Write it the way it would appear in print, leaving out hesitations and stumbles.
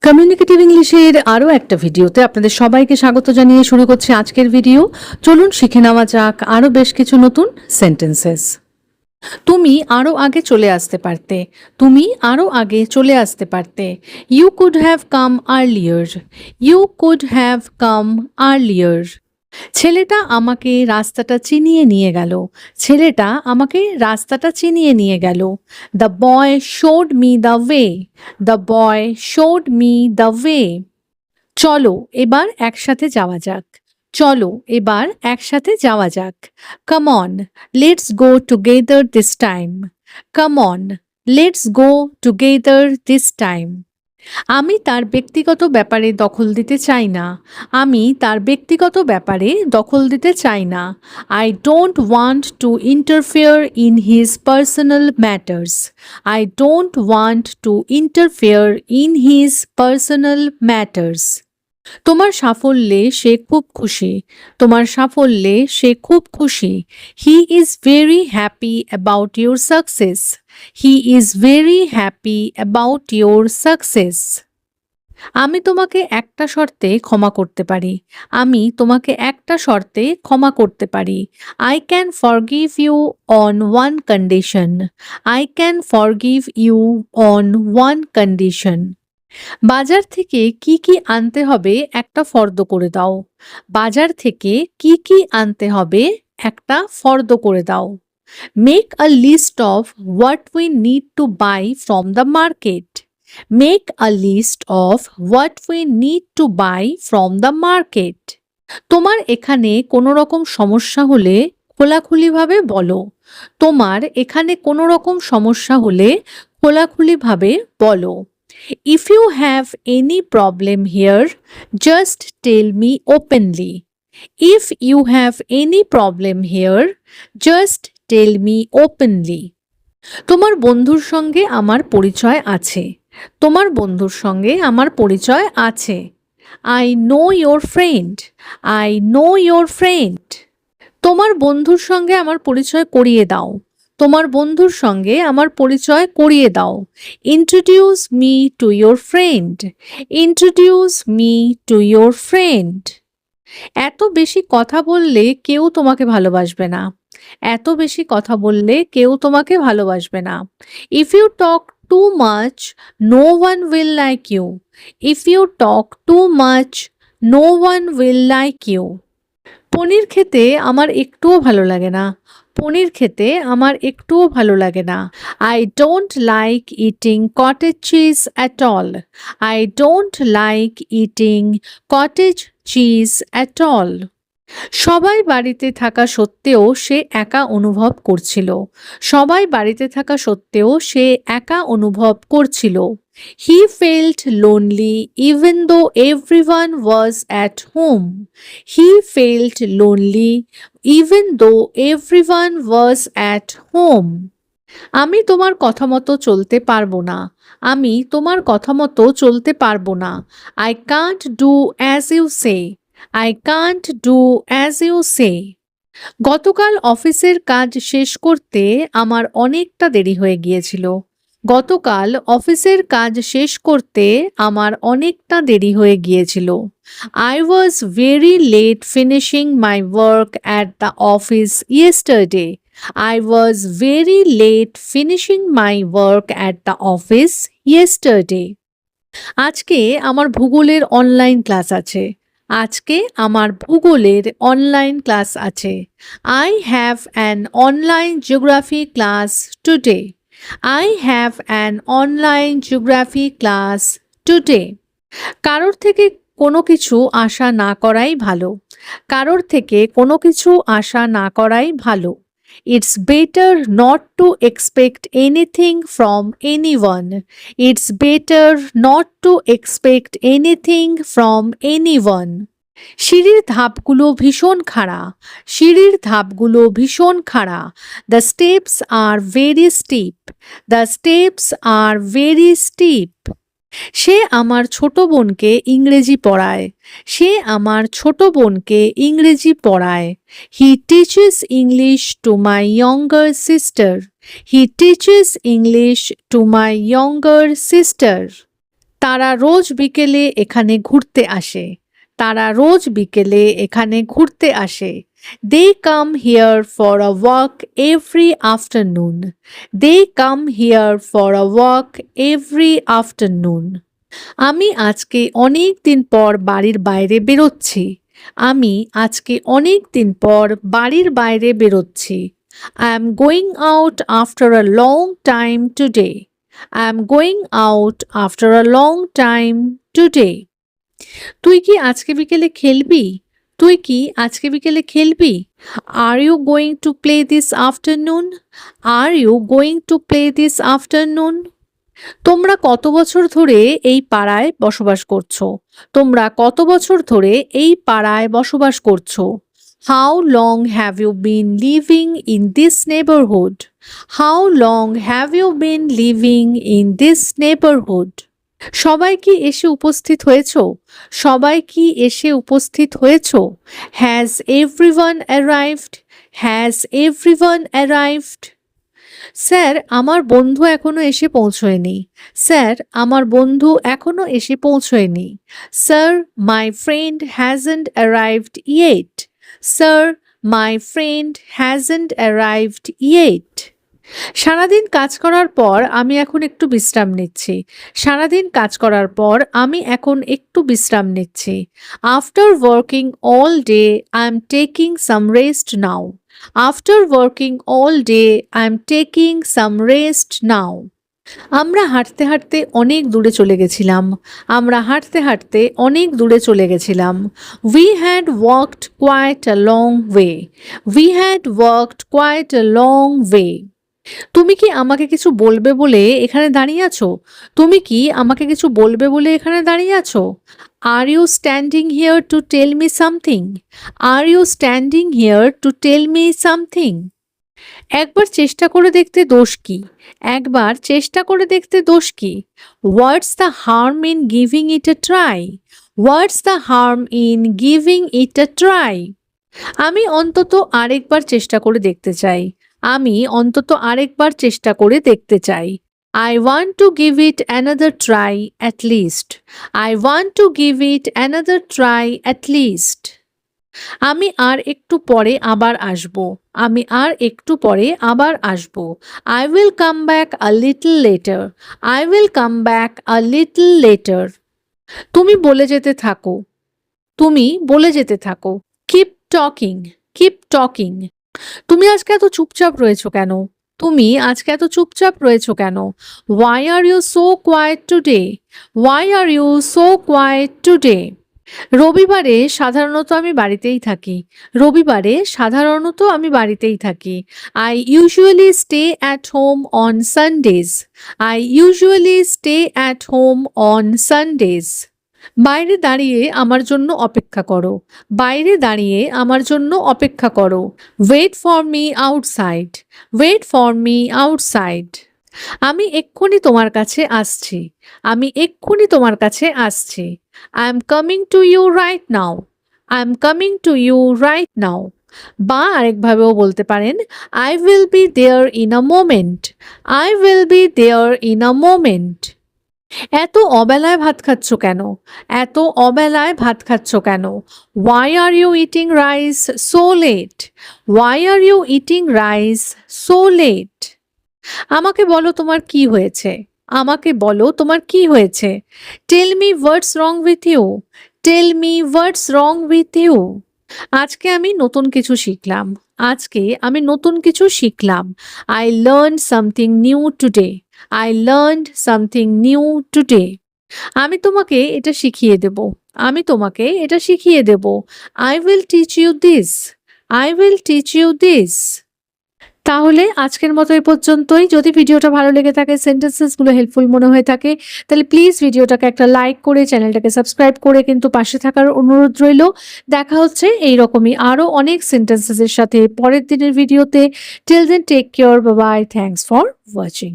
Communicative ইংলিশের আরও একটা ভিডিওতে আপনাদের সবাইকে স্বাগত জানিয়ে শুরু করছি আজকের ভিডিও। চলুন শিখে নেওয়া যাক আরও বেশ কিছু নতুন সেন্টেন্সেস। তুমি আরও আগে চলে আসতে পারতে। তুমি আরও আগে চলে আসতে পারতে। You could have come earlier. You could have come earlier. ছেলেটা আমাকে রাস্তাটা চিনিয়ে নিয়ে গেল। ছেলেটা আমাকে রাস্তাটা চিনিয়ে নিয়ে গেল। The boy showed me the way. The boy showed me the way. চলো এবার একসাথে যাওয়া যাক। চলো এবার একসাথে যাওয়া যাক। Come on, let's go together this time. Come on, let's go together this time. আমি তার ব্যক্তিগত ব্যাপারে দখল দিতে চাই না। আমি তার ব্যক্তিগত ব্যাপারে দখল দিতে চাই না। I don't want to interfere in his personal matters. I don't want to interfere in his personal matters. তোমার সাফল্যে সে খুব খুশি। তোমার সাফল্যে সে খুব খুশি। He is very happy about your success. He is very happy about your success. আমি তোমাকে একটা শর্তে ক্ষমা করতে পারি। আমি তোমাকে একটা শর্তে ক্ষমা করতে পারি। I can forgive you on one condition. I can forgive you on one condition. বাজার থেকে কি কি আনতে হবে একটা ফর্দ করে দাও। বাজার থেকে কি কি আনতে হবে একটা ফর্দ করে দাও। Make a list of what we need to buy from the market. Make a list of what we need to buy from the market. তোমার এখানে কোনো রকম সমস্যা হলে খোলাখুলিভাবে বলো। তোমার এখানে কোনো রকম সমস্যা হলে খোলাখুলিভাবে বলো। If you have any problem here, just tell me openly. If you have any problem here, just tell me openly. তোমার বন্ধুর সঙ্গে আমার পরিচয় আছে। তোমার বন্ধুর সঙ্গে আমার পরিচয় আছে। I know your friend. I know your friend. তোমার বন্ধুর সঙ্গে আমার পরিচয় করিয়ে দাও। তোমার বন্ধুর সঙ্গে আমার পরিচয় করিয়ে দাও। Introduce me to your friend. Introduce me to your friend. এত বেশি কথা বললে কেউ তোমাকে ভালোবাসবে না। এত বেশি কথা বললে কেউ তোমাকে ভালোবাসবে না। If you talk too much, no one will like you. If you talk too much, no one will like you. Paneer খেতে আমার একটুও ভালো লাগে না। পনির খেতে আমার একটুও ভালো লাগে না। I don't like eating cottage cheese at all. I don't like eating cottage cheese at all. সবাই বাড়িতে থাকা সত্ত্বেও সে একা অনুভব করছিল। সবাই বাড়িতে থাকা সত্ত্বেও সে একা অনুভব করছিল। He felt lonely even though everyone was at home. He felt lonely even though everyone was at home. আমি তোমার কথা মতো চলতে পারবো না। আমি তোমার কথা মতো চলতে পারবো না। I can't do as you say. I can't do as you say. গতকাল অফিসের কাজ শেষ করতে আমার অনেকটা দেরি হয়ে গিয়েছিল। গতকাল অফিসের কাজ শেষ করতে আমার অনেকটা দেরি হয়ে গিয়েছিল। I was very late finishing my work at the office yesterday. I was very late finishing my work at the office yesterday. আজকে আমার ভূগোলের অনলাইন ক্লাস আছে। আজকে আমার ভূগোলের অনলাইন ক্লাস আছে। I have an online geography class today. I have an online geography class today. কারোর থেকে কোনো কিছু আশা না করাই ভালো। কারোর থেকে কোনো কিছু আশা না করাই ভালো। It's better not to expect anything from anyone. It's better not to expect anything from anyone. সিঁড়ির ধাপগুলো ভীষণ খাড়া। সিঁড়ির ধাপগুলো ভীষণ খাড়া। The steps are very steep. The steps are very steep. সে আমার ছোট বোনকে ইংরেজি পড়ায়। সে আমার ছোট বোনকে ইংরেজি পড়ায়। He teaches English to my younger sister. He teaches English to my younger sister. তারা রোজ বিকেলে এখানে ঘুরতে আসে। তারা রোজ বিকেলে এখানে ঘুরতে আসে। They come here for a walk every afternoon. They come here for a walk every afternoon. আমি আজকে অনেক দিন পর বাড়ির বাইরে বেরোচ্ছি। আমি আজকে অনেক দিন পর বাড়ির বাইরে বেরোচ্ছি। I am going out after a long time today. I am going out after a long time today. তুই কি আজকে বিকেলে খেলবি? তুই কি আজকে বিকেলে খেলবি? Are you going to play this afternoon? Are you going to play this afternoon? তোমরা কত বছর ধরে এই পাড়ায় বসবাস করছো? তোমরা কত বছর ধরে এই পাড়ায় বসবাস করছো? How long have you been living in this neighborhood? How long have you been living in this neighborhood? সবাই কি এসে উপস্থিত হয়েছো? সবাই কি এসে উপস্থিত হয়েছো? Has everyone arrived? Has everyone arrived? Sir আমার বন্ধু এখনো এসে পৌঁছয়নি। স্যার আমার বন্ধু এখনো এসে পৌঁছয়নি। Sir my friend hasn't arrived yet. Sir my friend hasn't arrived yet. সারাদিন কাজ করার পর আমি এখন একটু বিশ্রাম নিচ্ছি। সারাদিন কাজ করার পর আমি এখন একটু বিশ্রাম নিচ্ছি। After working all day I am taking some rest now. After working all day I am taking some rest now. আমরা হাঁটতে হাঁটতে অনেক দূরে চলে গেছিলাম। আমরা হাঁটতে হাঁটতে অনেক দূরে চলে গেছিলাম। We had walked quite a long way. We had walked quite a long way. তুমি কি আমাকে কিছু বলবে বলে এখানে দাঁড়িয়ে আছো? তুমি কি আমাকে কিছু বলবে বলে এখানে দাঁড়িয়ে আছো? Are you standing here to tell me something? Are you standing here to tell me something? একবার চেষ্টা করে দেখতে দোষ কি? একবার চেষ্টা করে দেখতে দোষ কি? What's the harm in giving it a try? What's the harm in giving it a try? আমি অন্তত আরেকবার চেষ্টা করে দেখতে চাই। আমি অন্তত আরেকবার চেষ্টা করে দেখতে চাই। I want to give it another try at least. I want to give it another try at least. আমি আর একটু পরে আবার আসব। আমি আর একটু পরে আবার আসব। I will come back a little later. I will come back a little later. তুমি বলে যেতে থাকো। তুমি বলে যেতে থাকো। Keep talking. Keep talking. তুমি আজকে এত চুপচাপ রয়েছো কেন? তুমি আজকে এত চুপচাপ রয়েছো কেন? Why are you so quiet today? Why are you so quiet today? রবিবারে সাধারণত আমি বাড়িতেই থাকি। রবিবারে সাধারণত আমি বাড়িতেই থাকি। I usually stay at home on Sundays. I usually stay at home on Sundays. বাইরে দাঁড়িয়ে আমার জন্য অপেক্ষা করো। বাইরে দাঁড়িয়ে আমার জন্য অপেক্ষা করো। Wait for me outside. Wait for me outside. আমি এক্ষুনি তোমার কাছে আসছি। আমি এক্ষুনি তোমার কাছে আসছি। I am coming to you right now. I am coming to you right now. বা আরেকভাবেও বলতে পারেন I will be there in a moment. I will be there in a moment. এত অবেলায় ভাত খাচ্ছ কেন? এত অবেলায় ভাত খাচ্ছ কেন? Why are you eating rice so late? Why are you eating rice so late? আমাকে বলো তোমার কি হয়েছে? আমাকে বলো তোমার কি হয়েছে? Tell me what's wrong with you. Tell me what's wrong with you. আজকে আমি নতুন কিছু শিখলাম। আজকে আমি নতুন কিছু শিখলাম। I learned something new today. I learned something new today. আমি তোমাকে এটা শিখিয়ে দেব। আমি তোমাকে এটা শিখিয়ে দেব। I will teach you this. I will teach you this. তাহলে আজকের মতো এই পর্যন্তই। যদি ভিডিওটা ভালো লেগে থাকে, সেন্টেন্সেসগুলো হেল্পফুল মনে হয়ে থাকে, তাহলে প্লিজ ভিডিওটাকে একটা লাইক করে চ্যানেলটাকে সাবস্ক্রাইব করে কিন্তু পাশে থাকার অনুরোধ রইল। দেখা হচ্ছে এইরকমই আরও অনেক সেন্টেন্সেসের সাথে পরের দিনের ভিডিওতে। Till then take care, bye bye, thanks for watching.